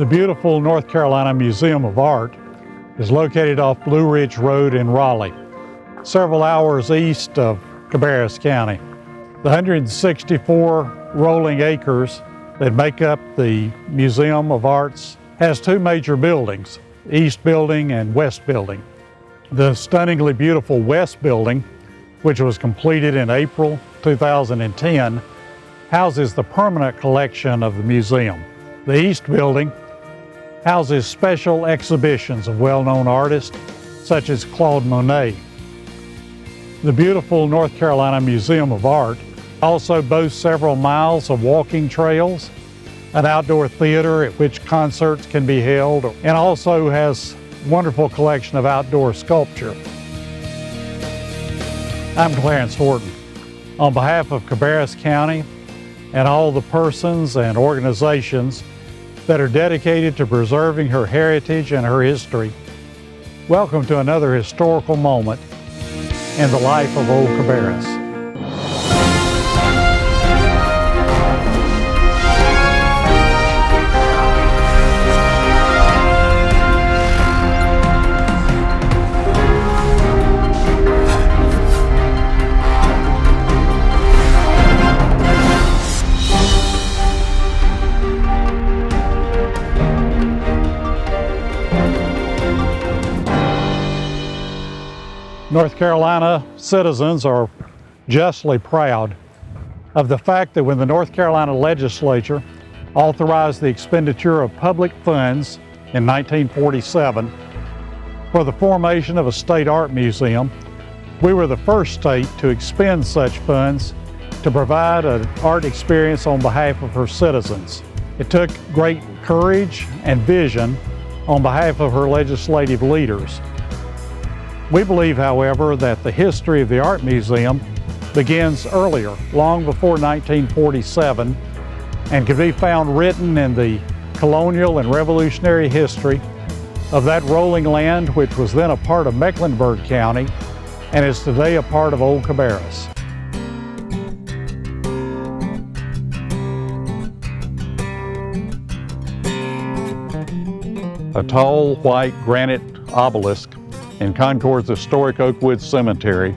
The beautiful North Carolina Museum of Art is located off Blue Ridge Road in Raleigh, several hours east of Cabarrus County. The 164 rolling acres that make up the Museum of Arts has two major buildings, East Building and West Building. The stunningly beautiful West Building, which was completed in April 2010, houses the permanent collection of the museum. The East Building houses special exhibitions of well-known artists such as Claude Monet. The beautiful North Carolina Museum of Art also boasts several miles of walking trails, an outdoor theater at which concerts can be held, and also has a wonderful collection of outdoor sculpture. I'm Clarence Horton. On behalf of Cabarrus County and all the persons and organizations that are dedicated to preserving her heritage and her history, welcome to another historical moment in the life of Old Cabarrus. North Carolina citizens are justly proud of the fact that when the North Carolina legislature authorized the expenditure of public funds in 1947 for the formation of a state art museum, we were the first state to expend such funds to provide an art experience on behalf of her citizens. It took great courage and vision on behalf of her legislative leaders. We believe, however, that the history of the Art Museum begins earlier, long before 1947, and can be found written in the colonial and revolutionary history of that rolling land which was then a part of Mecklenburg County and is today a part of Old Cabarrus. A tall white granite obelisk in Concord's historic Oakwood Cemetery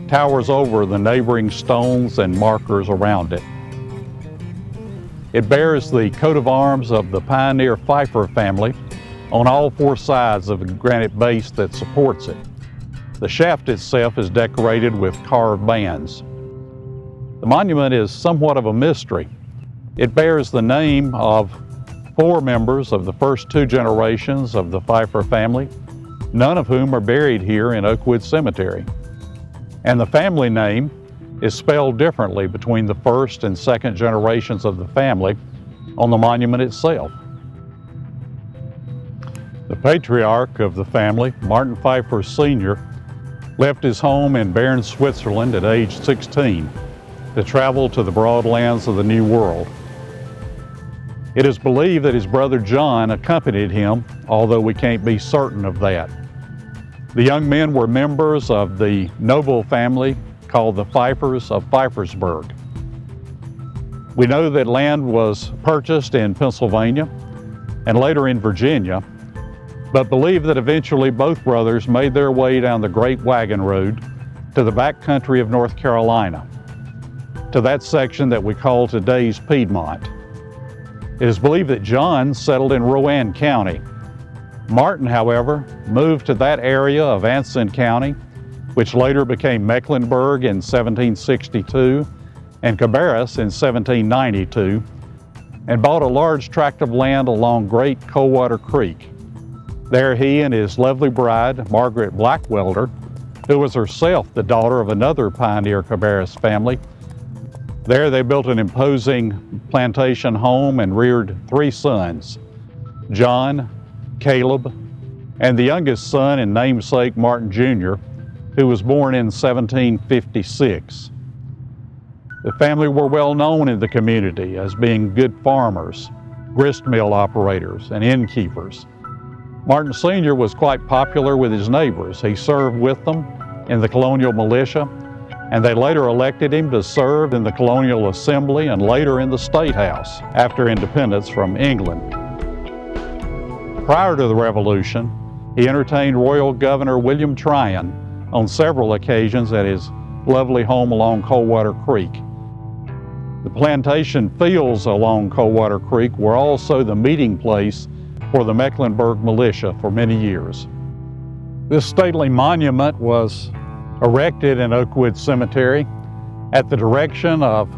towers over the neighboring stones and markers around it. It bears the coat of arms of the pioneer Pfeiffer family on all four sides of the granite base that supports it. The shaft itself is decorated with carved bands. The monument is somewhat of a mystery. It bears the name of four members of the first two generations of the Pfeiffer family, none of whom are buried here in Oakwood Cemetery. And the family name is spelled differently between the first and second generations of the family on the monument itself. The patriarch of the family, Martin Pfeiffer Sr., left his home in Bern, Switzerland at age 16 to travel to the broad lands of the New World. It is believed that his brother John accompanied him, although we can't be certain of that. The young men were members of the noble family called the Pfeiffers of Pfeiffersburg. We know that land was purchased in Pennsylvania and later in Virginia, but believe that eventually both brothers made their way down the Great Wagon Road to the back country of North Carolina, to that section that we call today's Piedmont. It is believed that John settled in Rowan County. Martin, however, moved to that area of Anson County, which later became Mecklenburg in 1762 and Cabarrus in 1792, and bought a large tract of land along Great Coldwater Creek. There he and his lovely bride, Margaret Blackwelder, who was herself the daughter of another pioneer Cabarrus family, there they built an imposing plantation home and reared three sons, John, Caleb, and the youngest son and namesake Martin Jr., who was born in 1756. The family were well known in the community as being good farmers, grist mill operators, and innkeepers. Martin Sr. was quite popular with his neighbors. He served with them in the colonial militia, and they later elected him to serve in the colonial assembly and later in the State House after independence from England. Prior to the Revolution, he entertained Royal Governor William Tryon on several occasions at his lovely home along Coldwater Creek. The plantation fields along Coldwater Creek were also the meeting place for the Mecklenburg militia for many years. This stately monument was erected in Oakwood Cemetery at the direction of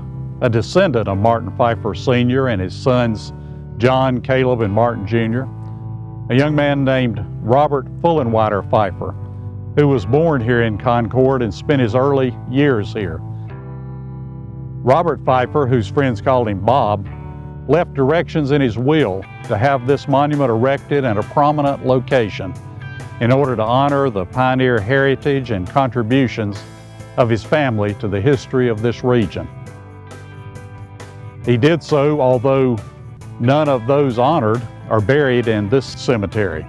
a descendant of Martin Pfeiffer Sr. and his sons John, Caleb, and Martin Jr., a young man named Robert Fullenwider Pfeiffer, who was born here in Concord and spent his early years here. Robert Pfeiffer, whose friends called him Bob, left directions in his will to have this monument erected in a prominent location in order to honor the pioneer heritage and contributions of his family to the history of this region. He did so, although none of those honored are buried in this cemetery.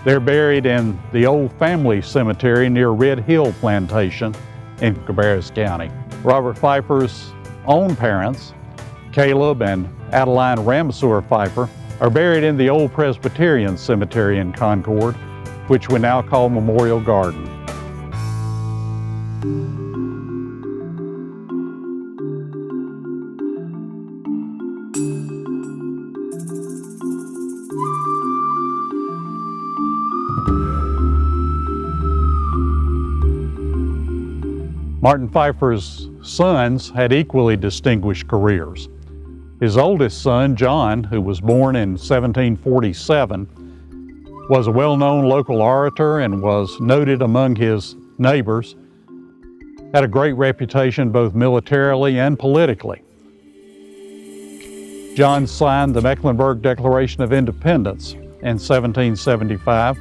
They're buried in the old family cemetery near Red Hill Plantation in Cabarrus County. Robert Pfeiffer's own parents, Caleb and Adeline Ramseur Pfeiffer, are buried in the old Presbyterian Cemetery in Concord, which we now call Memorial Garden. Martin Pfeiffer's sons had equally distinguished careers. His oldest son, John, who was born in 1747, was a well-known local orator and was noted among his neighbors, had a great reputation both militarily and politically. John signed the Mecklenburg Declaration of Independence in 1775,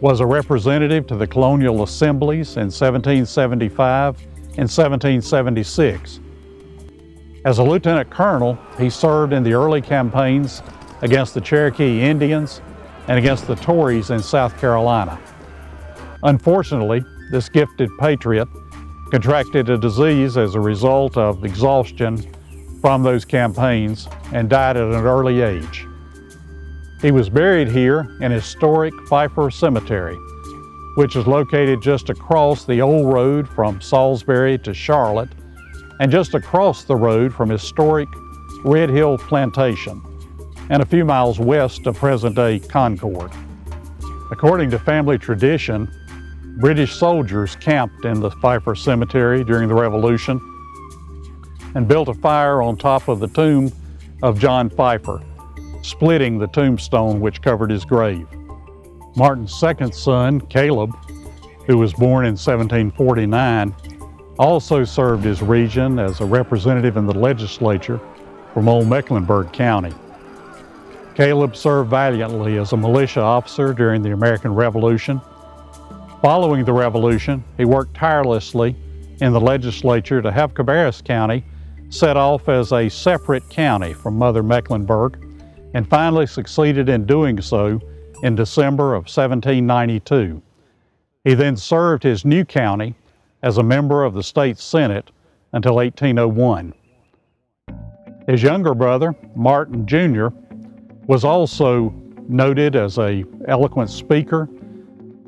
was a representative to the colonial assemblies in 1775 and 1776. As a lieutenant colonel, he served in the early campaigns against the Cherokee Indians and against the Tories in South Carolina. Unfortunately, this gifted patriot contracted a disease as a result of exhaustion from those campaigns and died at an early age. He was buried here in historic Pfeiffer Cemetery, which is located just across the old road from Salisbury to Charlotte and just across the road from historic Red Hill Plantation and a few miles west of present-day Concord. According to family tradition, British soldiers camped in the Pfeiffer Cemetery during the Revolution and built a fire on top of the tomb of John Pfeiffer, splitting the tombstone which covered his grave. Martin's second son, Caleb, who was born in 1749, also served his region as a representative in the legislature from old Mecklenburg County. Caleb served valiantly as a militia officer during the American Revolution. Following the Revolution, he worked tirelessly in the legislature to have Cabarrus County set off as a separate county from Mother Mecklenburg, and finally succeeded in doing so in December of 1792. He then served his new county as a member of the state Senate until 1801. His younger brother, Martin Jr., was also noted as an eloquent speaker,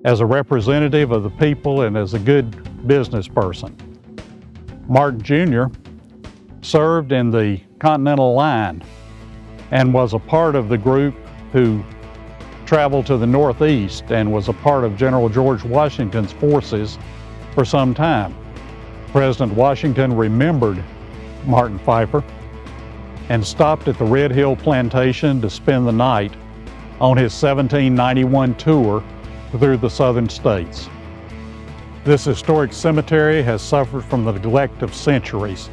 as a representative of the people, and as a good business person. Martin Jr. served in the Continental Line and was a part of the group who traveled to the Northeast and was a part of General George Washington's forces for some time. President Washington remembered Martin Pfeiffer and stopped at the Red Hill Plantation to spend the night on his 1791 tour through the southern states. This historic cemetery has suffered from the neglect of centuries.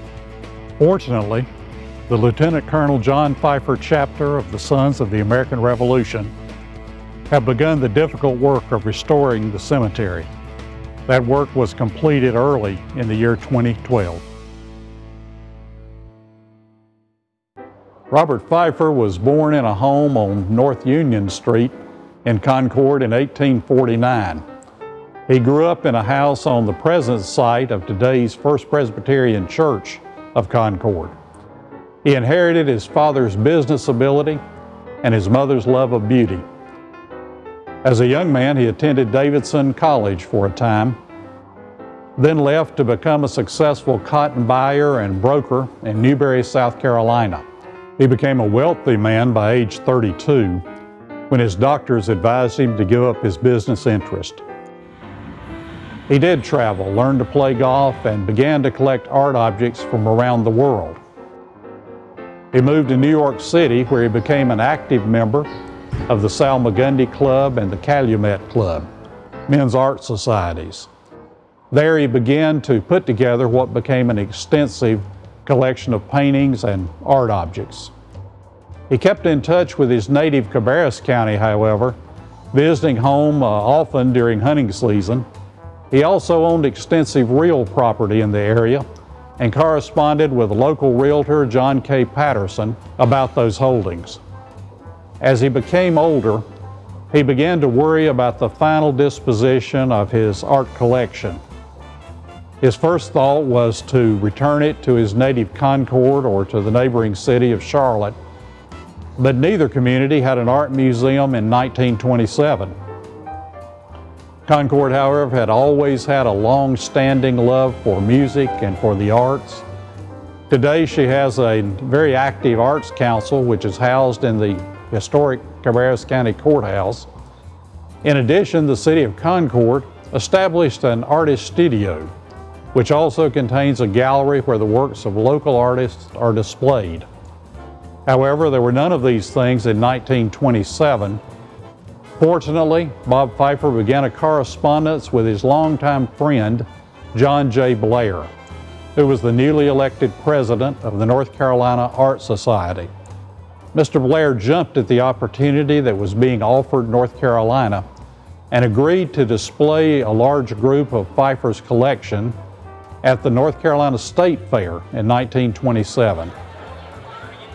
Fortunately, the Lieutenant Colonel John Pfeiffer chapter of the Sons of the American Revolution have begun the difficult work of restoring the cemetery. That work was completed early in the year 2012. Robert Pfeiffer was born in a home on North Union Street in Concord in 1849. He grew up in a house on the present site of today's First Presbyterian Church of Concord. He inherited his father's business ability and his mother's love of beauty. As a young man, he attended Davidson College for a time, then left to become a successful cotton buyer and broker in Newberry, South Carolina. He became a wealthy man by age 32 when his doctors advised him to give up his business interest. He did travel, learned to play golf, and began to collect art objects from around the world. He moved to New York City, where he became an active member of the Salmagundi Club and the Calumet Club, men's art societies. There he began to put together what became an extensive collection of paintings and art objects. He kept in touch with his native Cabarrus County, however, visiting home often during hunting season. He also owned extensive real property in the area and corresponded with local realtor John K. Patterson about those holdings. As he became older, he began to worry about the final disposition of his art collection. His first thought was to return it to his native Concord or to the neighboring city of Charlotte, but neither community had an art museum in 1927. Concord, however, had always had a long-standing love for music and for the arts. Today, she has a very active arts council, which is housed in the historic Cabarrus County Courthouse. In addition, the city of Concord established an artist studio, which also contains a gallery where the works of local artists are displayed. However, there were none of these things in 1927. Fortunately, Bob Pfeiffer began a correspondence with his longtime friend, John J. Blair, who was the newly elected president of the North Carolina Art Society. Mr. Blair jumped at the opportunity that was being offered North Carolina and agreed to display a large group of Pfeiffer's collection at the North Carolina State Fair in 1927.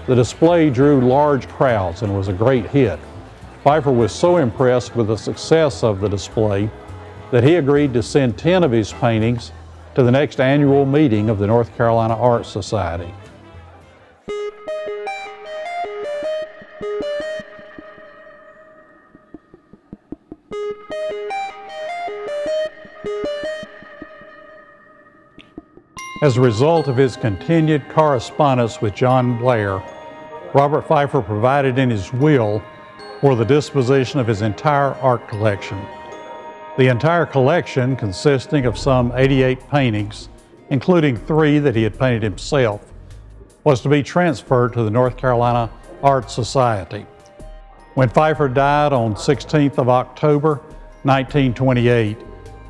The display drew large crowds and was a great hit. Pfeiffer was so impressed with the success of the display that he agreed to send 10 of his paintings to the next annual meeting of the North Carolina Art Society. As a result of his continued correspondence with John Blair, Robert Pfeiffer provided in his will for the disposition of his entire art collection. The entire collection, consisting of some 88 paintings, including 3 that he had painted himself, was to be transferred to the North Carolina Art Society. When Pfeiffer died on 16th of October, 1928,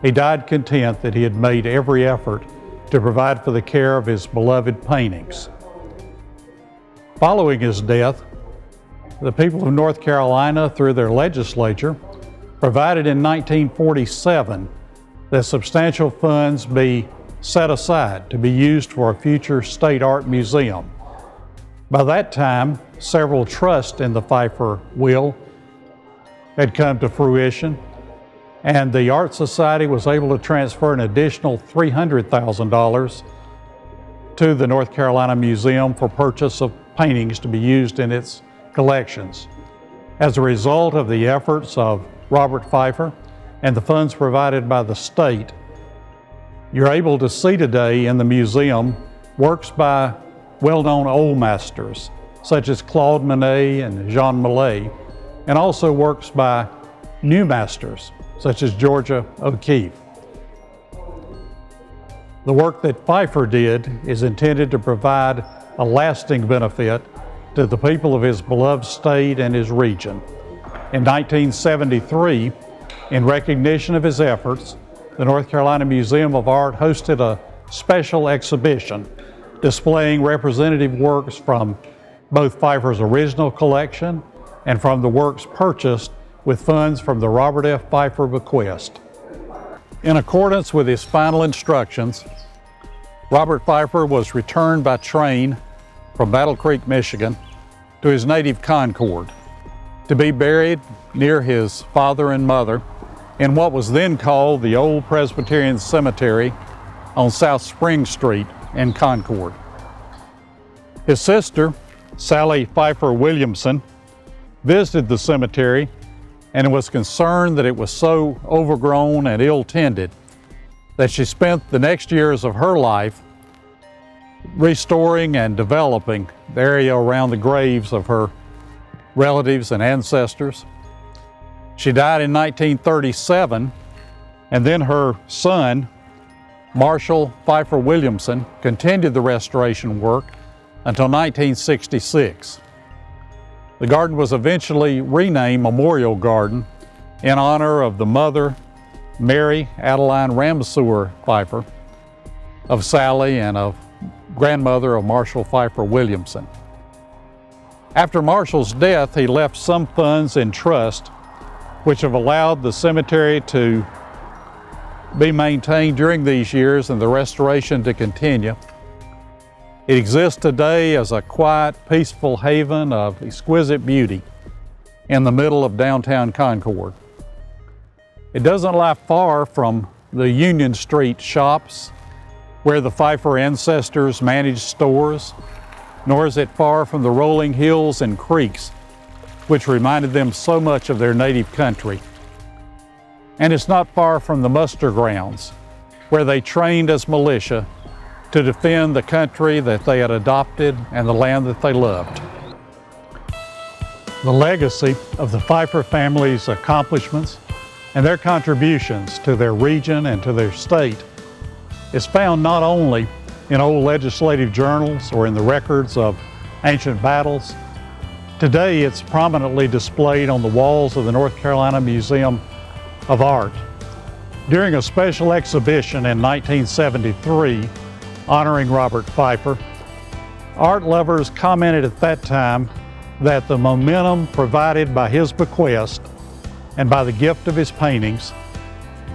he died content that he had made every effort to provide for the care of his beloved paintings. Following his death, the people of North Carolina, through their legislature, provided in 1947 that substantial funds be set aside to be used for a future state art museum. By that time, several trusts in the Pfeiffer will had come to fruition, and the Art Society was able to transfer an additional $300,000 to the North Carolina Museum for purchase of paintings to be used in its collections. As a result of the efforts of Robert Pfeiffer and the funds provided by the state, you're able to see today in the museum works by well-known old masters such as Claude Monet and Jean Millet, and also works by new masters such as Georgia O'Keeffe. The work that Pfeiffer did is intended to provide a lasting benefit to the people of his beloved state and his region. In 1973, in recognition of his efforts, the North Carolina Museum of Art hosted a special exhibition displaying representative works from both Pfeiffer's original collection and from the works purchased with funds from the Robert F. Pfeiffer bequest. In accordance with his final instructions, Robert Pfeiffer was returned by train from Battle Creek, Michigan, to his native Concord to be buried near his father and mother in what was then called the Old Presbyterian Cemetery on South Spring Street in Concord. His sister, Sally Pfeiffer Williamson, visited the cemetery and was concerned that it was so overgrown and ill-tended that she spent the next years of her life restoring and developing the area around the graves of her relatives and ancestors. She died in 1937, and then her son, Marshall Pfeifer Williamson, continued the restoration work until 1966. The garden was eventually renamed Memorial Garden in honor of the mother, Mary Adeline Ramseur Pfeifer, of Sally, and of grandmother of Marshall Pfeifer Williamson. After Marshall's death, he left some funds in trust, which have allowed the cemetery to be maintained during these years and the restoration to continue. It exists today as a quiet, peaceful haven of exquisite beauty in the middle of downtown Concord. It doesn't lie far from the Union Street shops where the Pfeifer ancestors managed stores, nor is it far from the rolling hills and creeks which reminded them so much of their native country. And it's not far from the muster grounds where they trained as militia to defend the country that they had adopted and the land that they loved. The legacy of the Pfeifer family's accomplishments and their contributions to their region and to their state is found not only in old legislative journals or in the records of ancient battles. Today it's prominently displayed on the walls of the North Carolina Museum of Art. During a special exhibition in 1973 honoring Robert Pfeifer, art lovers commented at that time that the momentum provided by his bequest and by the gift of his paintings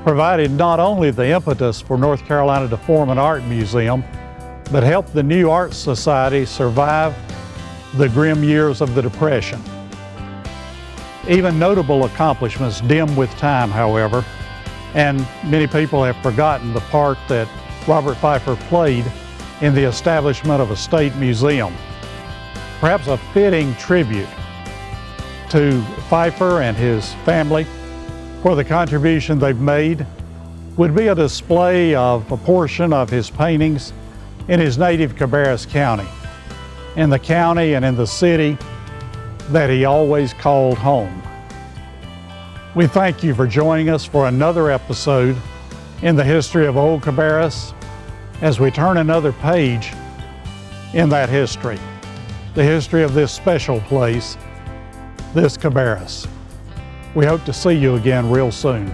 provided not only the impetus for North Carolina to form an art museum, but helped the New Art Society survive the grim years of the Depression. Even notable accomplishments dim with time, however, and many people have forgotten the part that Robert Pfeifer played in the establishment of a state museum. Perhaps a fitting tribute to Pfeifer and his family for the contribution they've made would be a display of a portion of his paintings in his native Cabarrus County, in the county and in the city that he always called home. We thank you for joining us for another episode in the history of Old Cabarrus as we turn another page in that history, the history of this special place, this Cabarrus. We hope to see you again real soon.